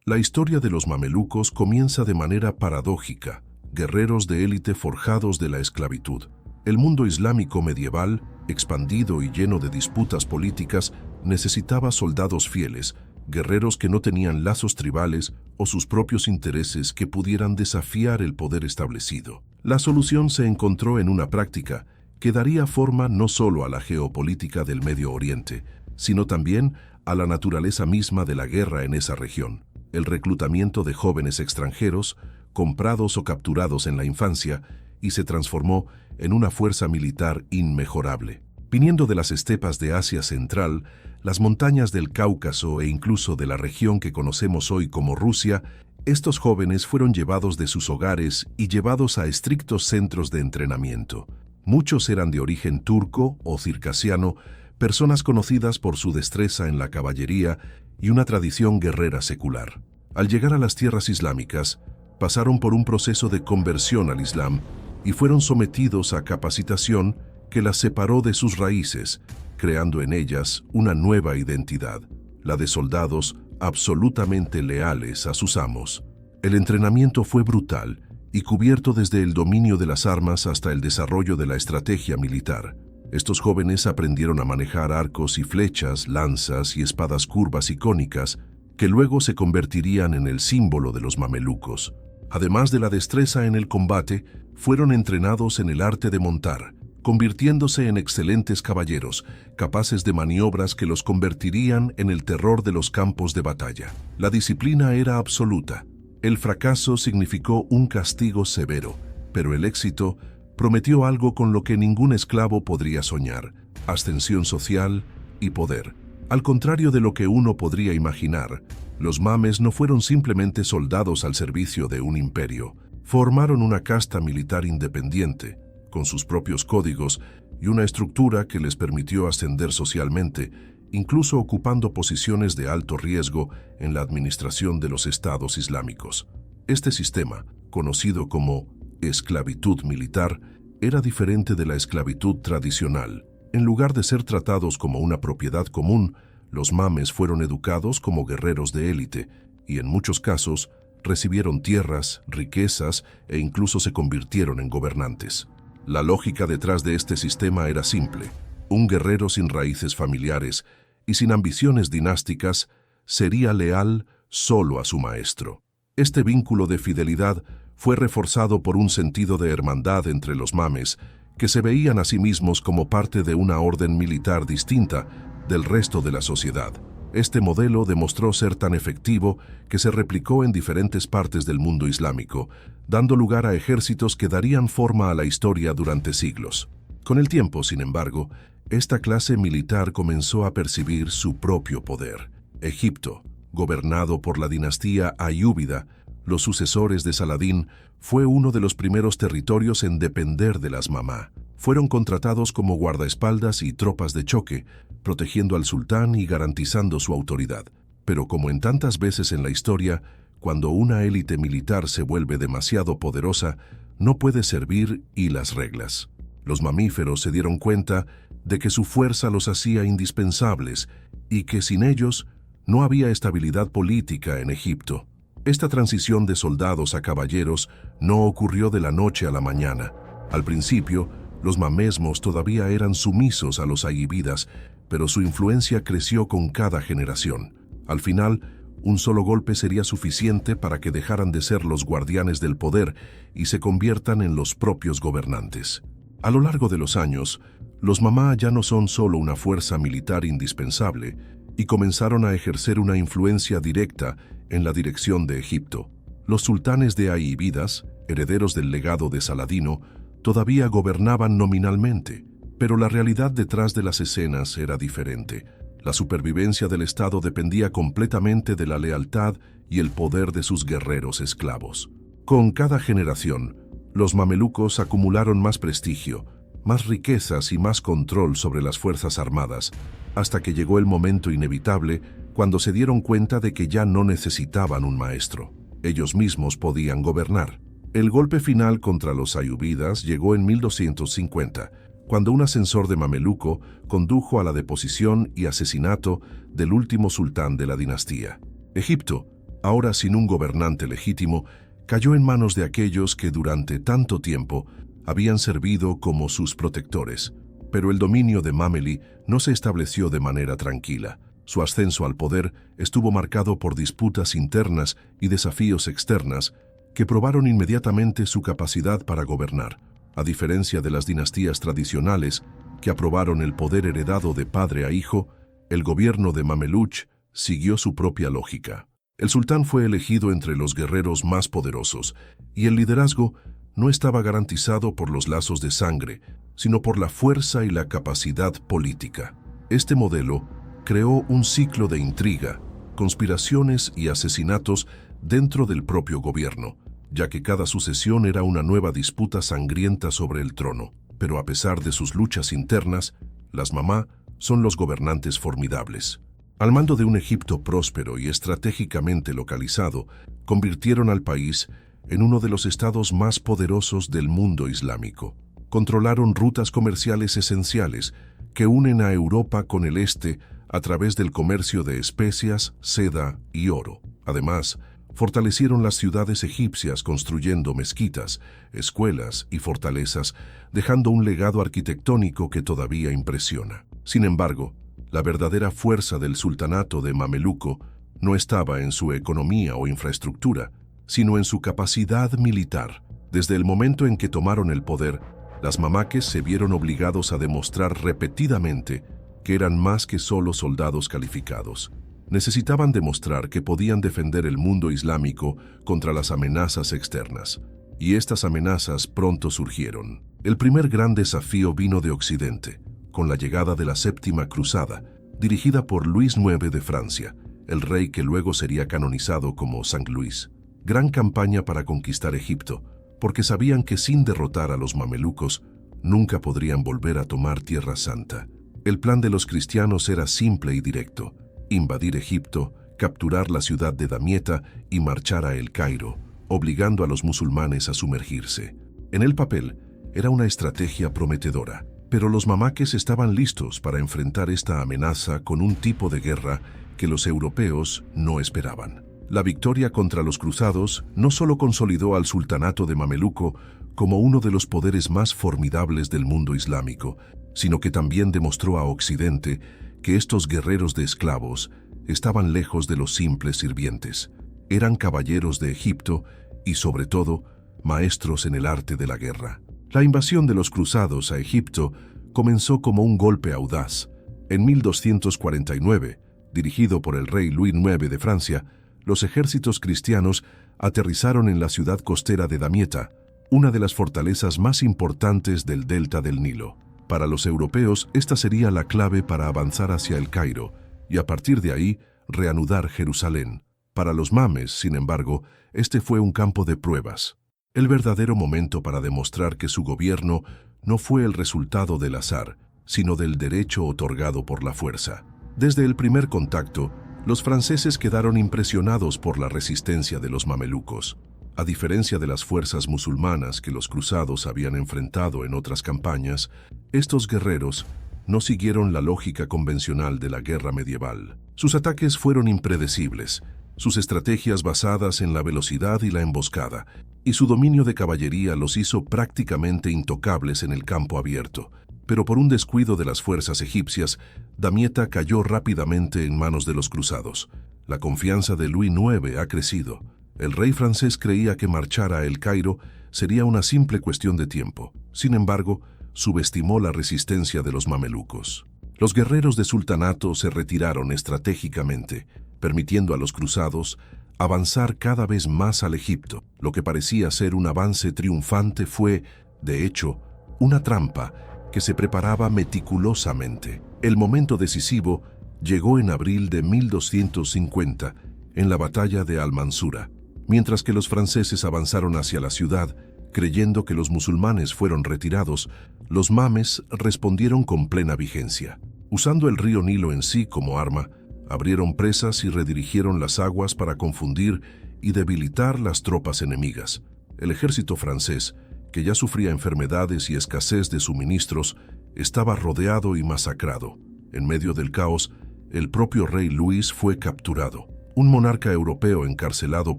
La historia de los mamelucos comienza de manera paradójica, guerreros de élite forjados de la esclavitud. El mundo islámico medieval, expandido y lleno de disputas políticas, necesitaba soldados fieles, guerreros que no tenían lazos tribales o sus propios intereses que pudieran desafiar el poder establecido. La solución se encontró en una práctica que daría forma no solo a la geopolítica del Medio Oriente, sino también a la naturaleza misma de la guerra en esa región: el reclutamiento de jóvenes extranjeros, comprados o capturados en la infancia, y se transformó en una fuerza militar inmejorable. Viniendo de las estepas de Asia Central, las montañas del Cáucaso e incluso de la región que conocemos hoy como Rusia, estos jóvenes fueron llevados de sus hogares y llevados a estrictos centros de entrenamiento. Muchos eran de origen turco o circasiano, personas conocidas por su destreza en la caballería y una tradición guerrera secular. Al llegar a las tierras islámicas, pasaron por un proceso de conversión al Islam y fueron sometidos a capacitación que las separó de sus raíces, creando en ellas una nueva identidad, la de soldados absolutamente leales a sus amos. El entrenamiento fue brutal y cubierto desde el dominio de las armas hasta el desarrollo de la estrategia militar. Estos jóvenes aprendieron a manejar arcos y flechas, lanzas y espadas curvas y cónicas, que luego se convertirían en el símbolo de los mamelucos. Además de la destreza en el combate, fueron entrenados en el arte de montar, convirtiéndose en excelentes caballeros, capaces de maniobras que los convertirían en el terror de los campos de batalla. La disciplina era absoluta. El fracaso significó un castigo severo, pero el éxito prometió algo con lo que ningún esclavo podría soñar: ascensión social y poder. Al contrario de lo que uno podría imaginar, los mames no fueron simplemente soldados al servicio de un imperio. Formaron una casta militar independiente, con sus propios códigos y una estructura que les permitió ascender socialmente, incluso ocupando posiciones de alto riesgo en la administración de los estados islámicos. Este sistema, conocido como esclavitud militar, era diferente de la esclavitud tradicional. En lugar de ser tratados como una propiedad común, los mames fueron educados como guerreros de élite y, en muchos casos, recibieron tierras, riquezas e incluso se convirtieron en gobernantes. La lógica detrás de este sistema era simple: un guerrero sin raíces familiares y sin ambiciones dinásticas sería leal solo a su maestro. Este vínculo de fidelidad fue reforzado por un sentido de hermandad entre los mames, que se veían a sí mismos como parte de una orden militar distinta del resto de la sociedad. Este modelo demostró ser tan efectivo que se replicó en diferentes partes del mundo islámico, dando lugar a ejércitos que darían forma a la historia durante siglos. Con el tiempo, sin embargo, esta clase militar comenzó a percibir su propio poder. Egipto, gobernado por la dinastía ayúbida, los sucesores de Saladín, fue uno de los primeros territorios en depender de las mamá. Fueron contratados como guardaespaldas y tropas de choque, protegiendo al sultán y garantizando su autoridad. Pero como en tantas veces en la historia, cuando una élite militar se vuelve demasiado poderosa, no puede servir y las reglas. Los mamíferos se dieron cuenta de que su fuerza los hacía indispensables y que sin ellos no había estabilidad política en Egipto. Esta transición de soldados a caballeros no ocurrió de la noche a la mañana. Al principio, los mamesmos todavía eran sumisos a los ayíbidas, pero su influencia creció con cada generación. Al final, un solo golpe sería suficiente para que dejaran de ser los guardianes del poder y se conviertan en los propios gobernantes. A lo largo de los años, los mamá ya no son solo una fuerza militar indispensable y comenzaron a ejercer una influencia directa en la dirección de Egipto. Los sultanes de ayíbidas, herederos del legado de Saladino, todavía gobernaban nominalmente, pero la realidad detrás de las escenas era diferente. La supervivencia del Estado dependía completamente de la lealtad y el poder de sus guerreros esclavos. Con cada generación, los mamelucos acumularon más prestigio, más riquezas y más control sobre las fuerzas armadas, hasta que llegó el momento inevitable cuando se dieron cuenta de que ya no necesitaban un maestro. Ellos mismos podían gobernar. El golpe final contra los ayúbidas llegó en 1250, cuando un ascensor de mameluco condujo a la deposición y asesinato del último sultán de la dinastía. Egipto, ahora sin un gobernante legítimo, cayó en manos de aquellos que durante tanto tiempo habían servido como sus protectores. Pero el dominio de Mameli no se estableció de manera tranquila. Su ascenso al poder estuvo marcado por disputas internas y desafíos externas que probaron inmediatamente su capacidad para gobernar. A diferencia de las dinastías tradicionales que aprobaron el poder heredado de padre a hijo, el gobierno de Mameluch siguió su propia lógica. El sultán fue elegido entre los guerreros más poderosos y el liderazgo no estaba garantizado por los lazos de sangre, sino por la fuerza y la capacidad política. Este modelo creó un ciclo de intriga, conspiraciones y asesinatos dentro del propio gobierno, ya que cada sucesión era una nueva disputa sangrienta sobre el trono. Pero a pesar de sus luchas internas, las mamá son los gobernantes formidables. Al mando de un Egipto próspero y estratégicamente localizado, convirtieron al país en uno de los estados más poderosos del mundo islámico. Controlaron rutas comerciales esenciales que unen a Europa con el este a través del comercio de especias, seda y oro. Además, fortalecieron las ciudades egipcias construyendo mezquitas, escuelas y fortalezas, dejando un legado arquitectónico que todavía impresiona. Sin embargo, la verdadera fuerza del sultanato de Mameluco no estaba en su economía o infraestructura, sino en su capacidad militar. Desde el momento en que tomaron el poder, las mamaques se vieron obligados a demostrar repetidamente que eran más que solo soldados calificados. Necesitaban demostrar que podían defender el mundo islámico contra las amenazas externas. Y estas amenazas pronto surgieron. El primer gran desafío vino de Occidente, con la llegada de la Séptima Cruzada, dirigida por Luis IX de Francia, el rey que luego sería canonizado como San Luis. Gran campaña para conquistar Egipto, porque sabían que sin derrotar a los mamelucos, nunca podrían volver a tomar Tierra Santa. El plan de los cristianos era simple y directo: invadir Egipto, capturar la ciudad de Damieta y marchar a El Cairo, obligando a los musulmanes a sumergirse. En el papel, era una estrategia prometedora, pero los mamaques estaban listos para enfrentar esta amenaza con un tipo de guerra que los europeos no esperaban. La victoria contra los cruzados no solo consolidó al sultanato de Mameluco como uno de los poderes más formidables del mundo islámico, sino que también demostró a Occidente que estos guerreros de esclavos estaban lejos de los simples sirvientes. Eran caballeros de Egipto y, sobre todo, maestros en el arte de la guerra. La invasión de los cruzados a Egipto comenzó como un golpe audaz. En 1249, dirigido por el rey Luis IX de Francia, los ejércitos cristianos aterrizaron en la ciudad costera de Damieta, una de las fortalezas más importantes del delta del Nilo. Para los europeos, esta sería la clave para avanzar hacia El Cairo y a partir de ahí reanudar Jerusalén. Para los mames, sin embargo, este fue un campo de pruebas. El verdadero momento para demostrar que su gobierno no fue el resultado del azar, sino del derecho otorgado por la fuerza. Desde el primer contacto, los franceses quedaron impresionados por la resistencia de los mamelucos. A diferencia de las fuerzas musulmanas que los cruzados habían enfrentado en otras campañas, estos guerreros no siguieron la lógica convencional de la guerra medieval. Sus ataques fueron impredecibles, sus estrategias basadas en la velocidad y la emboscada, y su dominio de caballería los hizo prácticamente intocables en el campo abierto. Pero por un descuido de las fuerzas egipcias, Damieta cayó rápidamente en manos de los cruzados. La confianza de Luis IX ha crecido. El rey francés creía que marchar a El Cairo sería una simple cuestión de tiempo. Sin embargo, subestimó la resistencia de los mamelucos. Los guerreros de sultanato se retiraron estratégicamente, permitiendo a los cruzados avanzar cada vez más al Egipto. Lo que parecía ser un avance triunfante fue, de hecho, una trampa que se preparaba meticulosamente. El momento decisivo llegó en abril de 1250, en la batalla de Al-Mansura. Mientras que los franceses avanzaron hacia la ciudad, creyendo que los musulmanes fueron retirados, los mames respondieron con plena vigencia. Usando el río Nilo en sí como arma, abrieron presas y redirigieron las aguas para confundir y debilitar las tropas enemigas. El ejército francés, que ya sufría enfermedades y escasez de suministros, estaba rodeado y masacrado. En medio del caos, el propio rey Luis fue capturado. Un monarca europeo encarcelado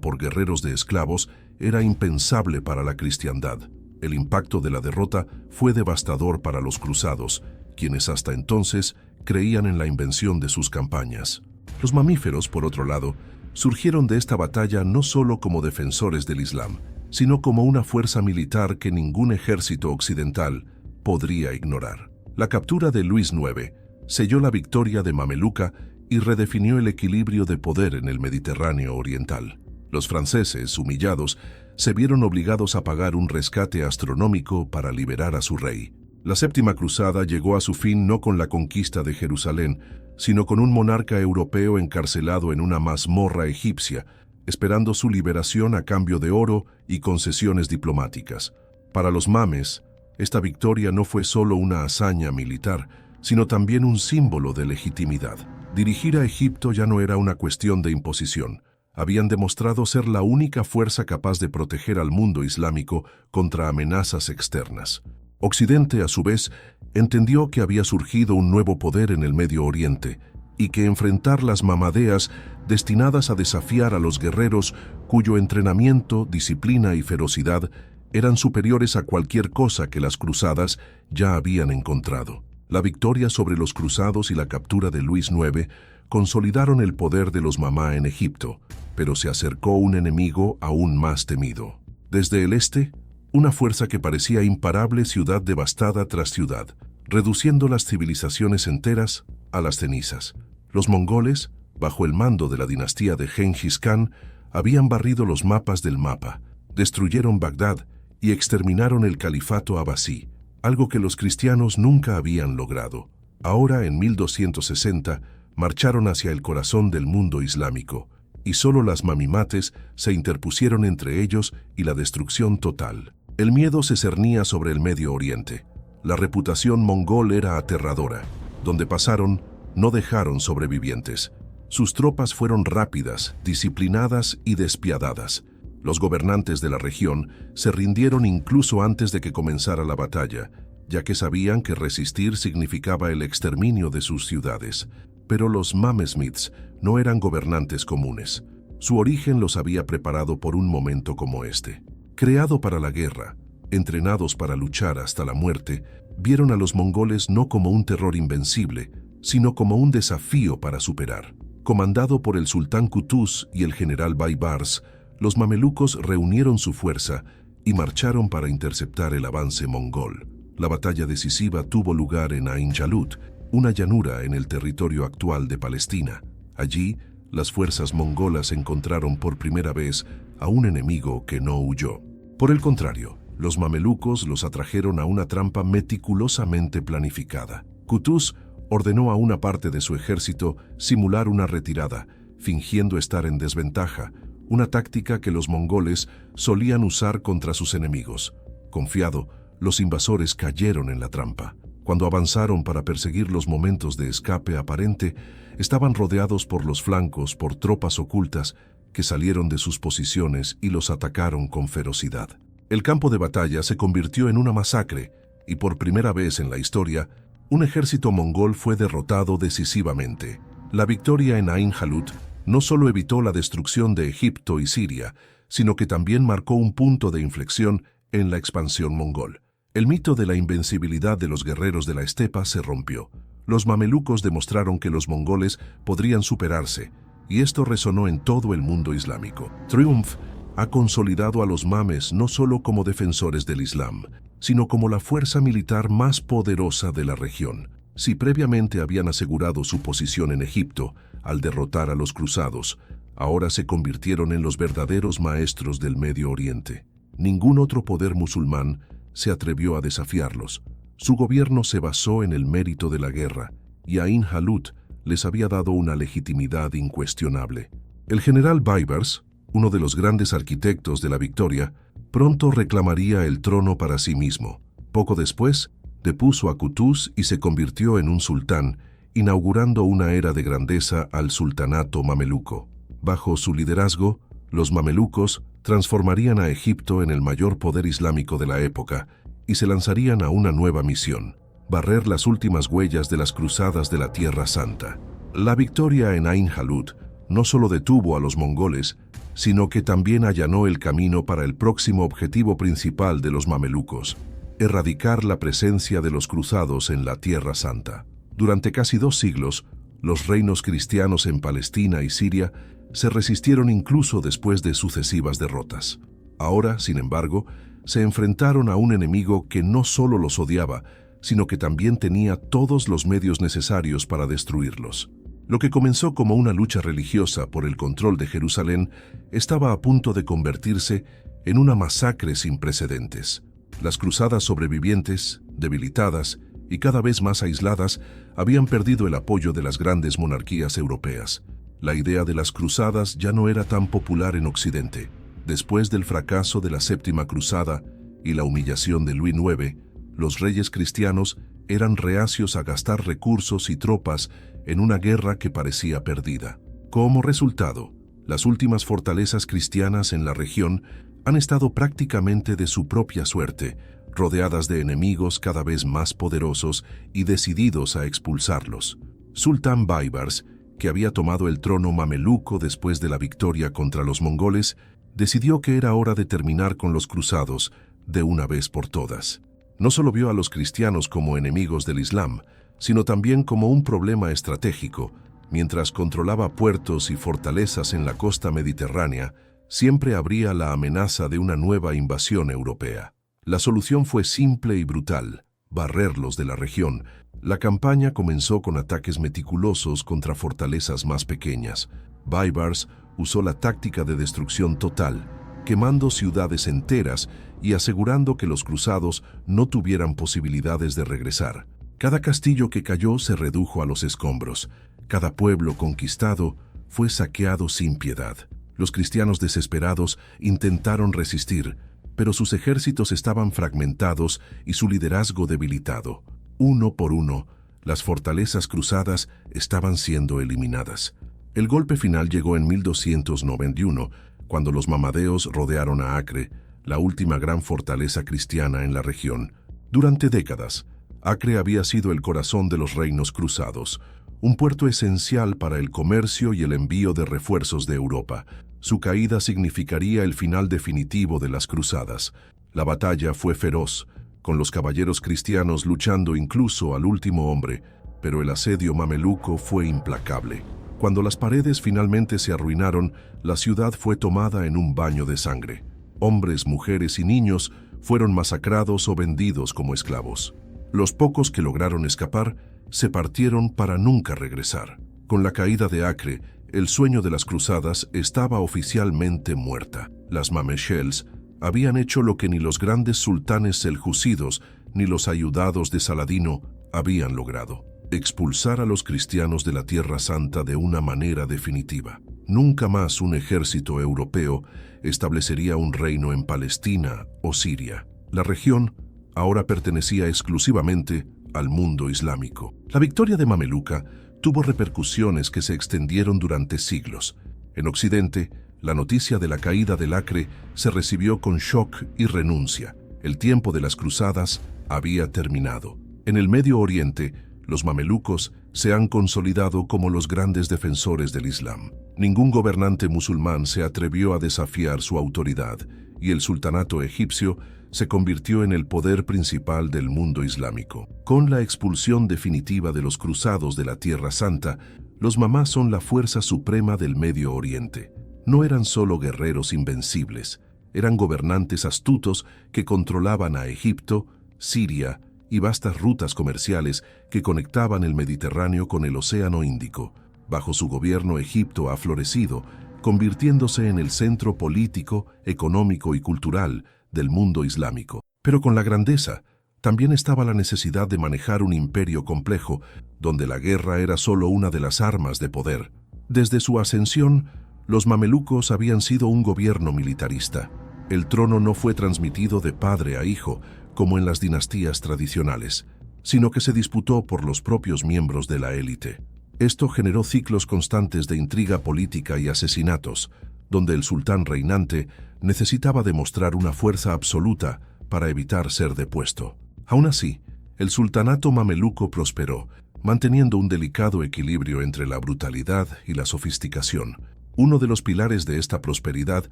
por guerreros de esclavos era impensable para la cristiandad. El impacto de la derrota fue devastador para los cruzados, quienes hasta entonces creían en la invención de sus campañas. Los mamíferos, por otro lado, surgieron de esta batalla no solo como defensores del Islam, sino como una fuerza militar que ningún ejército occidental podría ignorar. La captura de Luis IX selló la victoria de Mameluca y redefinió el equilibrio de poder en el Mediterráneo oriental. Los franceses, humillados, se vieron obligados a pagar un rescate astronómico para liberar a su rey. La Séptima Cruzada llegó a su fin no con la conquista de Jerusalén, sino con un monarca europeo encarcelado en una mazmorra egipcia, esperando su liberación a cambio de oro y concesiones diplomáticas. Para los mames, esta victoria no fue solo una hazaña militar, sino también un símbolo de legitimidad. Dirigir a Egipto ya no era una cuestión de imposición. Habían demostrado ser la única fuerza capaz de proteger al mundo islámico contra amenazas externas. Occidente, a su vez, entendió que había surgido un nuevo poder en el Medio Oriente y que enfrentar las mamadeas destinadas a desafiar a los guerreros cuyo entrenamiento, disciplina y ferocidad eran superiores a cualquier cosa que las cruzadas ya habían encontrado. La victoria sobre los cruzados y la captura de Luis IX consolidaron el poder de los mamá en Egipto, pero se acercó un enemigo aún más temido. Desde el este, una fuerza que parecía imparable, ciudad devastada tras ciudad, reduciendo las civilizaciones enteras a las cenizas. Los mongoles, bajo el mando de la dinastía de Gengis Khan, habían barrido los mapas del mapa, destruyeron Bagdad y exterminaron el califato abasí, algo que los cristianos nunca habían logrado. Ahora, en 1260, marcharon hacia el corazón del mundo islámico, y solo las mamimates se interpusieron entre ellos y la destrucción total. El miedo se cernía sobre el Medio Oriente. La reputación mongol era aterradora. Donde pasaron, no dejaron sobrevivientes. Sus tropas fueron rápidas, disciplinadas y despiadadas. Los gobernantes de la región se rindieron incluso antes de que comenzara la batalla, ya que sabían que resistir significaba el exterminio de sus ciudades. Pero los Mamesmids no eran gobernantes comunes. Su origen los había preparado por un momento como este. Creado para la guerra, entrenados para luchar hasta la muerte, vieron a los mongoles no como un terror invencible, sino como un desafío para superar. Comandado por el sultán Qutuz y el general Baybars, los mamelucos reunieron su fuerza y marcharon para interceptar el avance mongol. La batalla decisiva tuvo lugar en Ain Jalut, una llanura en el territorio actual de Palestina. Allí, las fuerzas mongolas encontraron por primera vez a un enemigo que no huyó. Por el contrario, los mamelucos los atrajeron a una trampa meticulosamente planificada. Qutuz ordenó a una parte de su ejército simular una retirada, fingiendo estar en desventaja, una táctica que los mongoles solían usar contra sus enemigos. Confiado, los invasores cayeron en la trampa. Cuando avanzaron para perseguir los momentos de escape aparente, estaban rodeados por los flancos por tropas ocultas que salieron de sus posiciones y los atacaron con ferocidad. El campo de batalla se convirtió en una masacre y por primera vez en la historia, un ejército mongol fue derrotado decisivamente. La victoria en Ain Jalut no solo evitó la destrucción de Egipto y Siria, sino que también marcó un punto de inflexión en la expansión mongol. El mito de la invencibilidad de los guerreros de la estepa se rompió. Los mamelucos demostraron que los mongoles podrían superarse, y esto resonó en todo el mundo islámico. Triumph ha consolidado a los mames no solo como defensores del Islam, sino como la fuerza militar más poderosa de la región. Si previamente habían asegurado su posición en Egipto al derrotar a los cruzados, ahora se convirtieron en los verdaderos maestros del Medio Oriente. Ningún otro poder musulmán se atrevió a desafiarlos. Su gobierno se basó en el mérito de la guerra, y Ain Jalut les había dado una legitimidad incuestionable. El general Baybars, uno de los grandes arquitectos de la victoria, pronto reclamaría el trono para sí mismo. Poco después, depuso a Qutuz y se convirtió en un sultán, inaugurando una era de grandeza al sultanato mameluco. Bajo su liderazgo, los mamelucos transformarían a Egipto en el mayor poder islámico de la época y se lanzarían a una nueva misión: barrer las últimas huellas de las cruzadas de la Tierra Santa. La victoria en Ain Jalut no solo detuvo a los mongoles, sino que también allanó el camino para el próximo objetivo principal de los mamelucos: erradicar la presencia de los cruzados en la Tierra Santa. Durante casi 2 siglos, los reinos cristianos en Palestina y Siria se resistieron incluso después de sucesivas derrotas. Ahora, sin embargo, se enfrentaron a un enemigo que no solo los odiaba, sino que también tenía todos los medios necesarios para destruirlos. Lo que comenzó como una lucha religiosa por el control de Jerusalén estaba a punto de convertirse en una masacre sin precedentes. Las cruzadas sobrevivientes, debilitadas y cada vez más aisladas, habían perdido el apoyo de las grandes monarquías europeas. La idea de las cruzadas ya no era tan popular en Occidente. Después del fracaso de la Séptima Cruzada y la humillación de Luis IX, los reyes cristianos eran reacios a gastar recursos y tropas en una guerra que parecía perdida. Como resultado, las últimas fortalezas cristianas en la región han estado prácticamente de su propia suerte, rodeadas de enemigos cada vez más poderosos y decididos a expulsarlos. Sultán Baibars, que había tomado el trono mameluco después de la victoria contra los mongoles, decidió que era hora de terminar con los cruzados de una vez por todas. No solo vio a los cristianos como enemigos del Islam, sino también como un problema estratégico. Mientras controlaba puertos y fortalezas en la costa mediterránea, siempre habría la amenaza de una nueva invasión europea. La solución fue simple y brutal: barrerlos de la región. La campaña comenzó con ataques meticulosos contra fortalezas más pequeñas. Baibars usó la táctica de destrucción total, quemando ciudades enteras y asegurando que los cruzados no tuvieran posibilidades de regresar. Cada castillo que cayó se redujo a los escombros. Cada pueblo conquistado fue saqueado sin piedad. Los cristianos desesperados intentaron resistir, pero sus ejércitos estaban fragmentados y su liderazgo debilitado. Uno por uno, las fortalezas cruzadas estaban siendo eliminadas. El golpe final llegó en 1291, cuando los mamadeos rodearon a Acre, la última gran fortaleza cristiana en la región. Durante décadas, Acre había sido el corazón de los reinos cruzados, un puerto esencial para el comercio y el envío de refuerzos de Europa. Su caída significaría el final definitivo de las cruzadas. La batalla fue feroz, con los caballeros cristianos luchando incluso al último hombre, pero el asedio mameluco fue implacable. Cuando las paredes finalmente se arruinaron, la ciudad fue tomada en un baño de sangre. Hombres, mujeres y niños fueron masacrados o vendidos como esclavos. Los pocos que lograron escapar se partieron para nunca regresar. Con la caída de Acre, el sueño de las cruzadas estaba oficialmente muerta. Las mameshels habían hecho lo que ni los grandes sultanes seljúcidos ni los ayudados de Saladino habían logrado: expulsar a los cristianos de la Tierra Santa de una manera definitiva. Nunca más un ejército europeo establecería un reino en Palestina o Siria. La región ahora pertenecía exclusivamente al mundo islámico. La victoria de Mameluca tuvo repercusiones que se extendieron durante siglos. En Occidente, la noticia de la caída del Acre se recibió con shock y renuncia. El tiempo de las cruzadas había terminado. En el Medio Oriente, los mamelucos se han consolidado como los grandes defensores del Islam. Ningún gobernante musulmán se atrevió a desafiar su autoridad, y el sultanato egipcio se convirtió en el poder principal del mundo islámico. Con la expulsión definitiva de los cruzados de la Tierra Santa, los mamás son la fuerza suprema del Medio Oriente. No eran solo guerreros invencibles, eran gobernantes astutos que controlaban a Egipto, Siria y vastas rutas comerciales que conectaban el Mediterráneo con el Océano Índico. Bajo su gobierno, Egipto ha florecido, convirtiéndose en el centro político, económico y cultural del mundo islámico. Pero con la grandeza, también estaba la necesidad de manejar un imperio complejo, donde la guerra era solo una de las armas de poder. Desde su ascensión, los mamelucos habían sido un gobierno militarista. El trono no fue transmitido de padre a hijo, como en las dinastías tradicionales, sino que se disputó por los propios miembros de la élite. Esto generó ciclos constantes de intriga política y asesinatos, donde el sultán reinante necesitaba demostrar una fuerza absoluta para evitar ser depuesto. Aún así, el sultanato mameluco prosperó, manteniendo un delicado equilibrio entre la brutalidad y la sofisticación. Uno de los pilares de esta prosperidad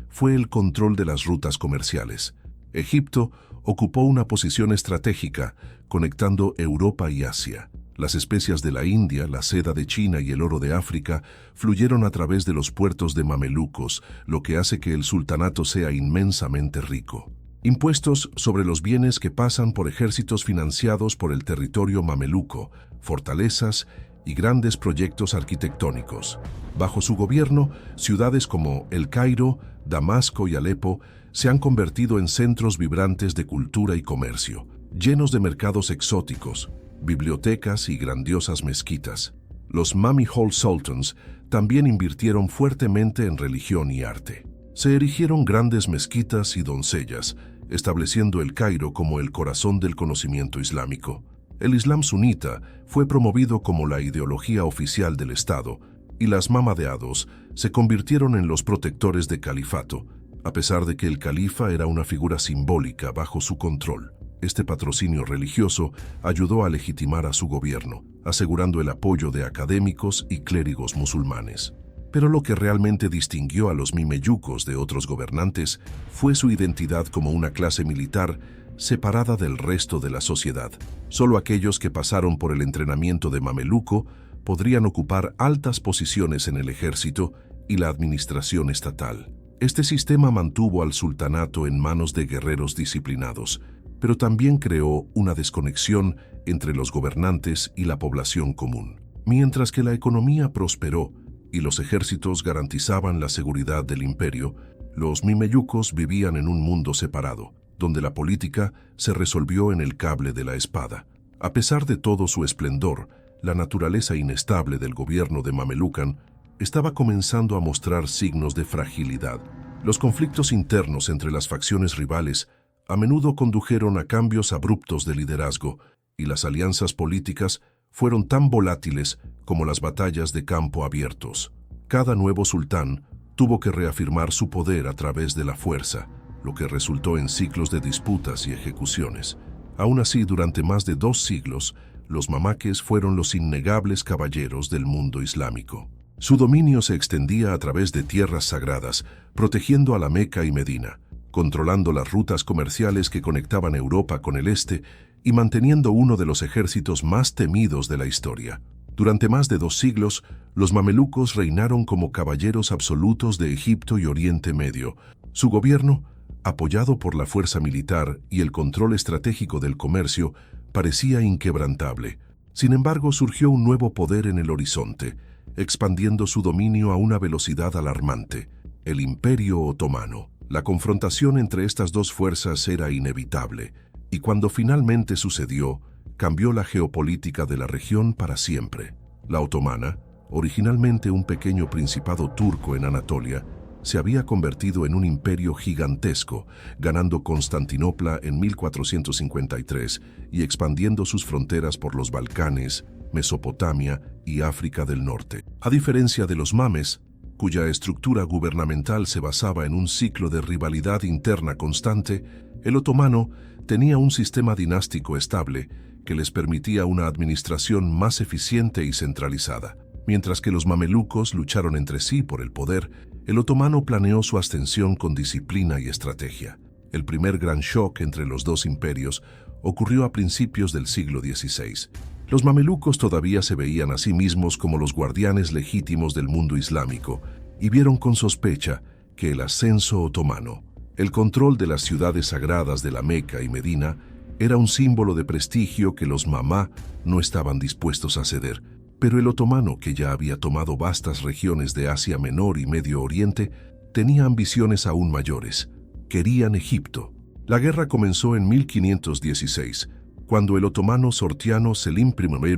fue el control de las rutas comerciales. Egipto ocupó una posición estratégica, conectando Europa y Asia. Las especias de la India, la seda de China y el oro de África fluyeron a través de los puertos de mamelucos, lo que hace que el sultanato sea inmensamente rico. Impuestos sobre los bienes que pasan por ejércitos financiados por el territorio mameluco, fortalezas y grandes proyectos arquitectónicos. Bajo su gobierno, ciudades como El Cairo, Damasco y Alepo se han convertido en centros vibrantes de cultura y comercio, llenos de mercados exóticos, bibliotecas y grandiosas mezquitas. Los Mamihol Sultans también invirtieron fuertemente en religión y arte. Se erigieron grandes mezquitas y doncellas, estableciendo El Cairo como el corazón del conocimiento islámico. El Islam sunita fue promovido como la ideología oficial del Estado, y las mamadeados se convirtieron en los protectores de califato, a pesar de que el califa era una figura simbólica bajo su control. Este patrocinio religioso ayudó a legitimar a su gobierno, asegurando el apoyo de académicos y clérigos musulmanes. Pero lo que realmente distinguió a los Mameyukos de otros gobernantes fue su identidad como una clase militar separada del resto de la sociedad. Solo aquellos que pasaron por el entrenamiento de mameluco podrían ocupar altas posiciones en el ejército y la administración estatal. Este sistema mantuvo al sultanato en manos de guerreros disciplinados, pero también creó una desconexión entre los gobernantes y la población común. Mientras que la economía prosperó y los ejércitos garantizaban la seguridad del imperio, los Mameyukos vivían en un mundo separado, donde la política se resolvió en el cable de la espada. A pesar de todo su esplendor, la naturaleza inestable del gobierno de Mamelucan estaba comenzando a mostrar signos de fragilidad. Los conflictos internos entre las facciones rivales a menudo condujeron a cambios abruptos de liderazgo, y las alianzas políticas fueron tan volátiles como las batallas de campo abiertos. Cada nuevo sultán tuvo que reafirmar su poder a través de la fuerza, lo que resultó en ciclos de disputas y ejecuciones. Aún así, durante más de 2 siglos, los mamaques fueron los innegables caballeros del mundo islámico. Su dominio se extendía a través de tierras sagradas, protegiendo a la Meca y Medina, controlando las rutas comerciales que conectaban Europa con el este y manteniendo uno de los ejércitos más temidos de la historia. Durante más de 2 siglos, los mamelucos reinaron como caballeros absolutos de Egipto y Oriente Medio. Su gobierno, apoyado por la fuerza militar y el control estratégico del comercio, parecía inquebrantable. Sin embargo, surgió un nuevo poder en el horizonte, expandiendo su dominio a una velocidad alarmante: el Imperio Otomano. La confrontación entre estas dos fuerzas era inevitable, y cuando finalmente sucedió, cambió la geopolítica de la región para siempre. La otomana, originalmente un pequeño principado turco en Anatolia, se había convertido en un imperio gigantesco, ganando Constantinopla en 1453 y expandiendo sus fronteras por los Balcanes, Mesopotamia y África del Norte. A diferencia de los mames, cuya estructura gubernamental se basaba en un ciclo de rivalidad interna constante, el otomano tenía un sistema dinástico estable que les permitía una administración más eficiente y centralizada. Mientras que los mamelucos lucharon entre sí por el poder, el otomano planeó su ascensión con disciplina y estrategia. El primer gran shock entre los dos imperios ocurrió a principios del siglo XVI. Los mamelucos todavía se veían a sí mismos como los guardianes legítimos del mundo islámico y vieron con sospecha que el ascenso otomano, el control de las ciudades sagradas de la Meca y Medina, era un símbolo de prestigio que los mamá no estaban dispuestos a ceder. Pero el otomano, que ya había tomado vastas regiones de Asia Menor y Medio Oriente, tenía ambiciones aún mayores. Querían Egipto. La guerra comenzó en 1516, cuando el otomano Sortiano Selim I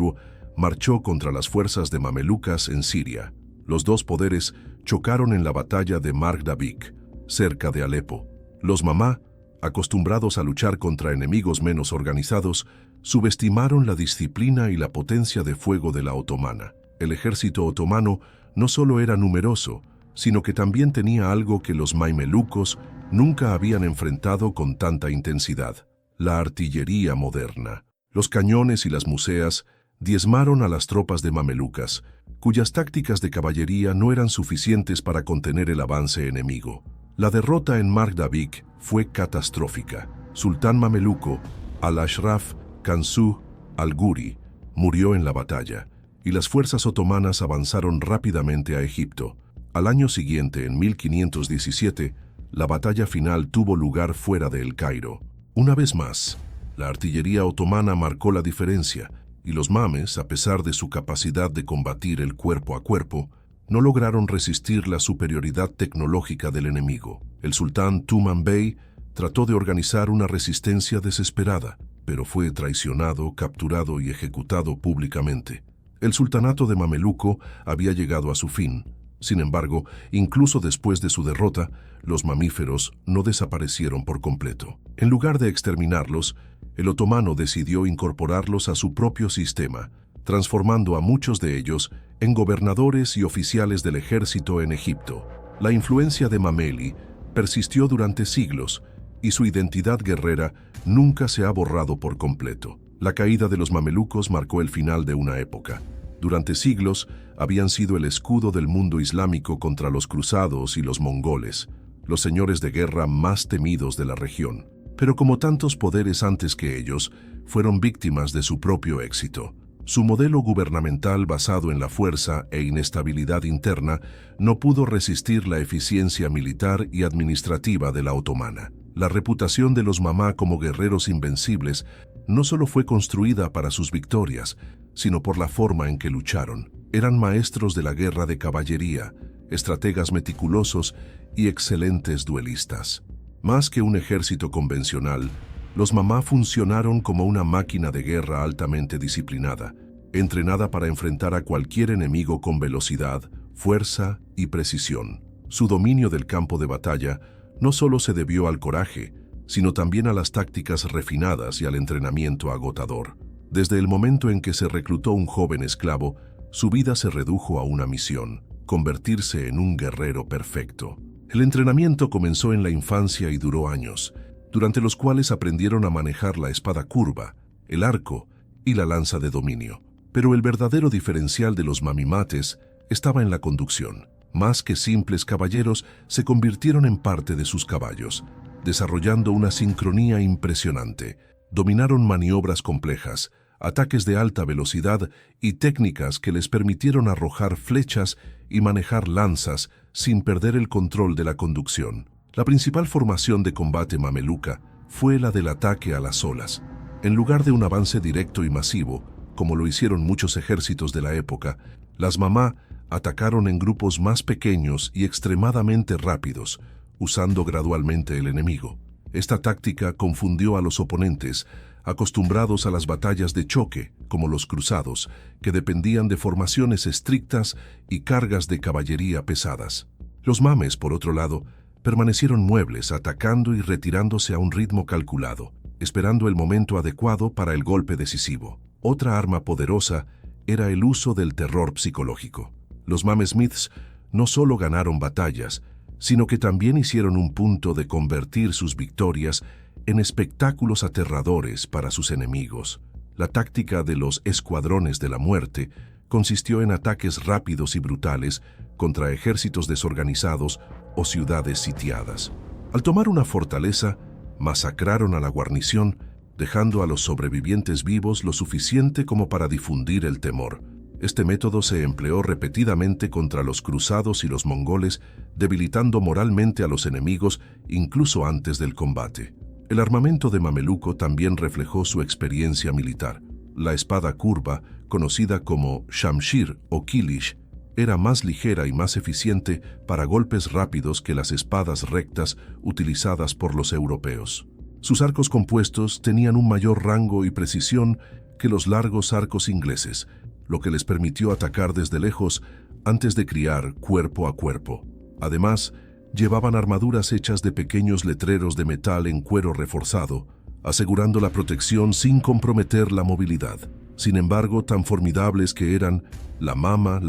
marchó contra las fuerzas de mamelucas en Siria. Los dos poderes chocaron en la batalla de Margdabik, cerca de Alepo. Los mamá, acostumbrados a luchar contra enemigos menos organizados, subestimaron la disciplina y la potencia de fuego de la otomana. El ejército otomano no solo era numeroso, sino que también tenía algo que los mamelucos nunca habían enfrentado con tanta intensidad: la artillería moderna. Los cañones y las museas diezmaron a las tropas de mamelucas, cuyas tácticas de caballería no eran suficientes para contener el avance enemigo. La derrota en Magdabik fue catastrófica. Sultán mameluco Al-Ashraf Kansu al-Guri murió en la batalla, y las fuerzas otomanas avanzaron rápidamente a Egipto. Al año siguiente, en 1517, la batalla final tuvo lugar fuera de El Cairo. Una vez más, la artillería otomana marcó la diferencia, y los mames, a pesar de su capacidad de combatir el cuerpo a cuerpo, no lograron resistir la superioridad tecnológica del enemigo. El sultán Tuman Bey trató de organizar una resistencia desesperada, pero fue traicionado, capturado y ejecutado públicamente. El sultanato de Mameluco había llegado a su fin. Sin embargo, incluso después de su derrota, los mamíferos no desaparecieron por completo. En lugar de exterminarlos, el otomano decidió incorporarlos a su propio sistema, transformando a muchos de ellos en gobernadores y oficiales del ejército en Egipto. La influencia de Mameli persistió durante siglos, y su identidad guerrera nunca se ha borrado por completo. La caída de los mamelucos marcó el final de una época. Durante siglos habían sido el escudo del mundo islámico contra los cruzados y los mongoles, los señores de guerra más temidos de la región. Pero como tantos poderes antes que ellos, fueron víctimas de su propio éxito. Su modelo gubernamental basado en la fuerza e inestabilidad interna no pudo resistir la eficiencia militar y administrativa de la otomana. La reputación de los mamá como guerreros invencibles no solo fue construida para sus victorias, sino por la forma en que lucharon. Eran maestros de la guerra de caballería, estrategas meticulosos y excelentes duelistas. Más que un ejército convencional, los mamá funcionaron como una máquina de guerra altamente disciplinada, entrenada para enfrentar a cualquier enemigo con velocidad, fuerza y precisión. Su dominio del campo de batalla no solo se debió al coraje, sino también a las tácticas refinadas y al entrenamiento agotador. Desde el momento en que se reclutó un joven esclavo, su vida se redujo a una misión: convertirse en un guerrero perfecto. El entrenamiento comenzó en la infancia y duró años, durante los cuales aprendieron a manejar la espada curva, el arco y la lanza de dominio. Pero el verdadero diferencial de los mamimates estaba en la conducción. Más que simples caballeros, se convirtieron en parte de sus caballos, desarrollando una sincronía impresionante. Dominaron maniobras complejas, ataques de alta velocidad y técnicas que les permitieron arrojar flechas y manejar lanzas sin perder el control de la conducción. La principal formación de combate mameluca fue la del ataque a las olas. En lugar de un avance directo y masivo, como lo hicieron muchos ejércitos de la época, las mamá atacaron en grupos más pequeños y extremadamente rápidos, usando gradualmente el enemigo. Esta táctica confundió a los oponentes, acostumbrados a las batallas de choque, como los cruzados, que dependían de formaciones estrictas y cargas de caballería pesadas. Los mames, por otro lado, permanecieron muebles, atacando y retirándose a un ritmo calculado, esperando el momento adecuado para el golpe decisivo. Otra arma poderosa era el uso del terror psicológico. Los Mamesmiths no solo ganaron batallas, sino que también hicieron un punto de convertir sus victorias en espectáculos aterradores para sus enemigos. La táctica de los escuadrones de la muerte consistió en ataques rápidos y brutales contra ejércitos desorganizados o ciudades sitiadas. Al tomar una fortaleza, masacraron a la guarnición, dejando a los sobrevivientes vivos lo suficiente como para difundir el temor. Este método se empleó repetidamente contra los cruzados y los mongoles, debilitando moralmente a los enemigos incluso antes del combate. El armamento de Mameluco también reflejó su experiencia militar. La espada curva, conocida como shamshir o kilish, era más ligera y más eficiente para golpes rápidos que las espadas rectas utilizadas por los europeos. Sus arcos compuestos tenían un mayor rango y precisión que los largos arcos ingleses, lo que les permitió atacar desde lejos antes de criar cuerpo a cuerpo. Además, llevaban armaduras hechas de pequeños letreros de metal en cuero reforzado, asegurando la protección sin comprometer la movilidad. Sin embargo, tan formidables que eran, la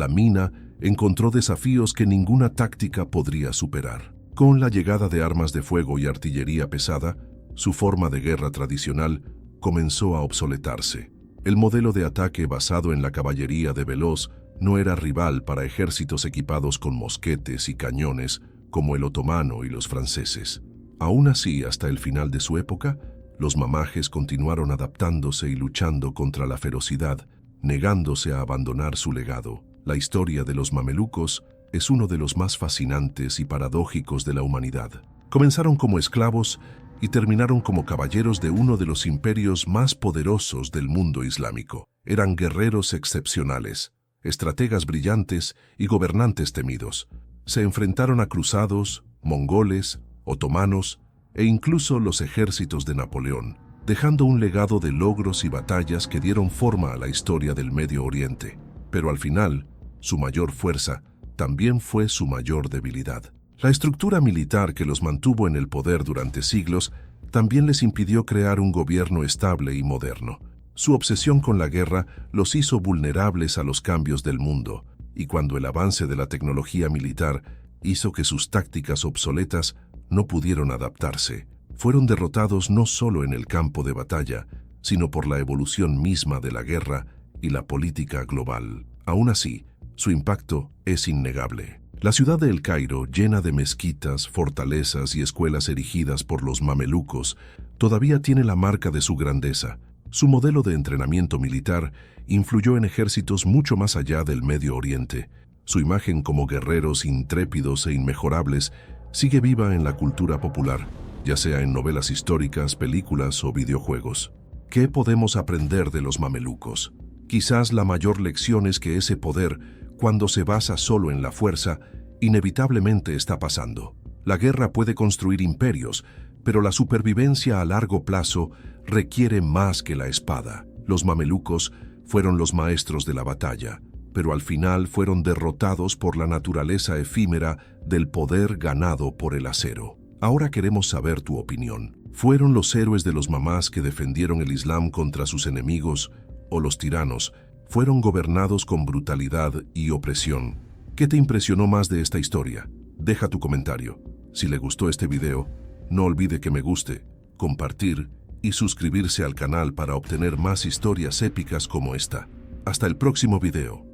mina, encontró desafíos que ninguna táctica podría superar. Con la llegada de armas de fuego y artillería pesada, su forma de guerra tradicional comenzó a obsoletarse. El modelo de ataque basado en la caballería de Veloz no era rival para ejércitos equipados con mosquetes y cañones como el otomano y los franceses. Aún así, hasta el final de su época, los mamajes continuaron adaptándose y luchando contra la ferocidad, negándose a abandonar su legado. La historia de los mamelucos es uno de los más fascinantes y paradójicos de la humanidad. Comenzaron como esclavos y terminaron como caballeros de uno de los imperios más poderosos del mundo islámico. Eran guerreros excepcionales, estrategas brillantes y gobernantes temidos. Se enfrentaron a cruzados, mongoles, otomanos e incluso los ejércitos de Napoleón, dejando un legado de logros y batallas que dieron forma a la historia del Medio Oriente. Pero al final, su mayor fuerza también fue su mayor debilidad. La estructura militar que los mantuvo en el poder durante siglos también les impidió crear un gobierno estable y moderno. Su obsesión con la guerra los hizo vulnerables a los cambios del mundo, y cuando el avance de la tecnología militar hizo que sus tácticas obsoletas no pudieron adaptarse, fueron derrotados no solo en el campo de batalla, sino por la evolución misma de la guerra y la política global. Aún así, su impacto es innegable. La ciudad de El Cairo, llena de mezquitas, fortalezas y escuelas erigidas por los mamelucos, todavía tiene la marca de su grandeza. Su modelo de entrenamiento militar influyó en ejércitos mucho más allá del Medio Oriente. Su imagen como guerreros intrépidos e inmejorables sigue viva en la cultura popular, ya sea en novelas históricas, películas o videojuegos. ¿Qué podemos aprender de los mamelucos? Quizás la mayor lección es que ese poder, cuando se basa solo en la fuerza, inevitablemente está pasando. La guerra puede construir imperios, pero la supervivencia a largo plazo requiere más que la espada. Los mamelucos fueron los maestros de la batalla, pero al final fueron derrotados por la naturaleza efímera del poder ganado por el acero. Ahora queremos saber tu opinión. ¿Fueron los héroes de los mamás que defendieron el Islam contra sus enemigos, o los tiranos fueron gobernados con brutalidad y opresión? ¿Qué te impresionó más de esta historia? Deja tu comentario. Si le gustó este video, no olvide que me guste, compartir y suscribirse al canal para obtener más historias épicas como esta. Hasta el próximo video.